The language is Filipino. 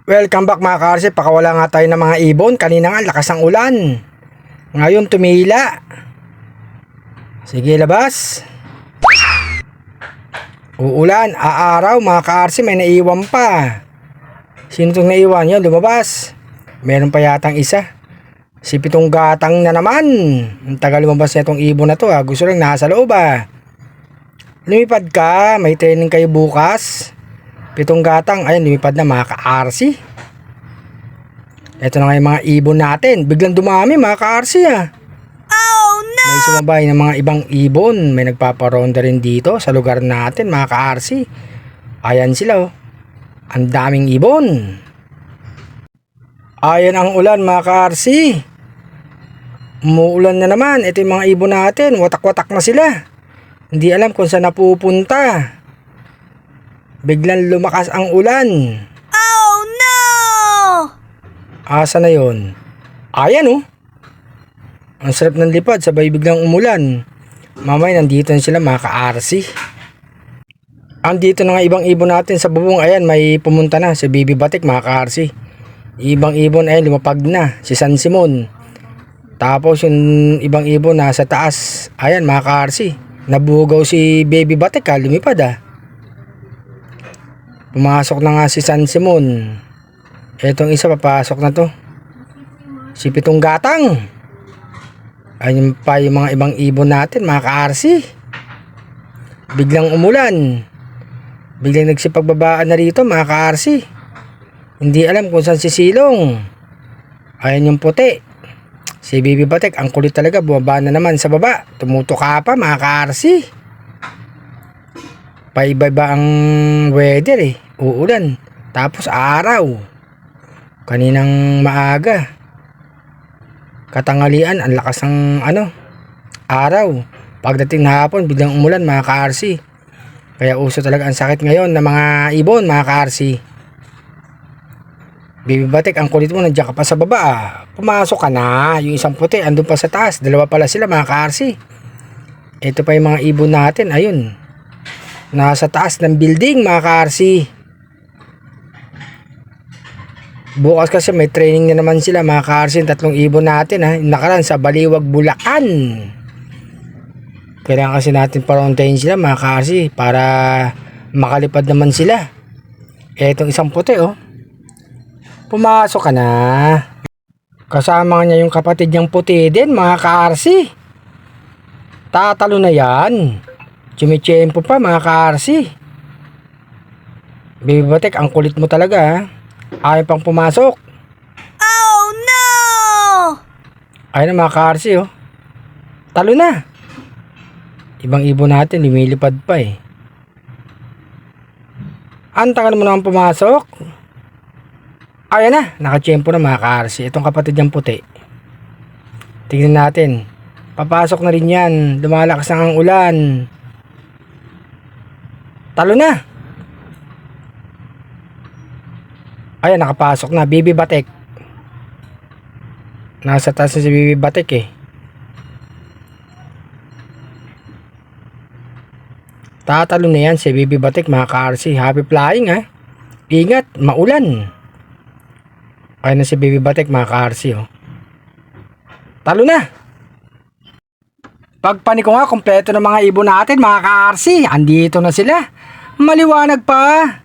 Welcome back mga ka-RC. Pakawala nga tayo ng mga ibon. Kanina nga lakas ang ulan. Ngayon tumila. Sige, labas. Uulan, aaraw mga ka-RC. May naiwan pa. Sino itong naiwan? Yun, lumabas. Meron pa yatang isa. Si Pitong Gatang na naman. Ang tagal lumabas na itong ibon na to. Gusto lang nasa loob. Lumipad ka. May training kayo bukas. Pitong Gatang, ayun, lumipad na mga ka-RC. Ito na nga yung mga ibon natin. Biglang dumami mga ka-RC Oh no! May sumabay ng mga ibang ibon. May nagpaparonda rin dito sa lugar natin mga ka-RC. Ayan sila Ang daming ibon. Ayan ang ulan mga ka-RC. Umuulan na naman. Ito yung mga ibon natin. Watak-watak na sila. Hindi alam kung saan napupunta. Biglang lumakas ang ulan. Oh no! Asa na yon? Ayan Ang sarap ng lipad sabay biglang umulan. Mamaya nandito na sila mga ka-RC. Andito na nga ibang ibon natin sa bubong. Ayan, may pumunta na si Baby Batik mga ka-RC. Ibang ibon ayan lumapag na si San Simon. Tapos yung ibang ibon nasa taas. Ayan mga ka-RC. Nabugaw si Baby Batik lumipad Pumasok na nga si San Simon. Etong isa papasok na to. Si Pitong Gatang. Ayun pa yung mga ibang ibon natin mga ka-RC. Biglang umulan. Biglang nagsipagbabaan na rito mga ka-RC. Hindi alam kung saan si Silong. Ayun yung puti. Si Baby Batik ang kulit talaga. Bumaba na naman sa baba. Tumutuka pa mga ka-RC. Paiba-iba ang weather Uulan. Tapos araw. Kaninang maaga. Katanghalian, ang lakas ng araw. Pagdating na hapon, biglang umulan mga ka-RC. Kaya uso talaga ang sakit ngayon ng mga ibon mga ka-RC. Baby Batik, ang kulit mo, nandiyan ka pa sa baba. Pumasok ka na. Yung isang puti, andun pa sa taas. Dalawa pala sila mga ka-RC. Ito pa yung mga ibon natin. Ayun. Nasa taas ng building mga ka-RC. Bukas kasi may training na naman sila mga ka-RC. Tatlong ibon natin Nakaraan sa Baliwag, Bulacan. Kailangan kasi natin parontahin sila mga ka-RC para makalipad naman sila. Etong isang puti Pumasok ka na. Kasama niya yung kapatid niyang puti din mga ka-RC. Tatalo na yan. Chumichempo pa mga ka-RC. Baby Batik, ang kulit mo talaga Ayaw pang pumasok. Oh no! Ayun na mga ka-RC Talo na. Ibang ibon natin lumilipad pa Ang tagal mo naman pumasok. Ayan na, nakachempo na mga ka-RC. Itong kapatid niyang puti. Tignan natin. Papasok na rin yan. Lumalakas ang ulan. Talo na. Ayan, nakapasok na. Baby Batik. Nasa taas na si Baby Batik Tatalo na yan si Baby Batik mga ka-RC. Happy flying Ingat, maulan. Ayan na si Baby Batik mga ka-RC Talo na. Pagpani ko nga, kompleto ng mga ibon natin mga ka-RC. Andito na sila. Maliwanag pa.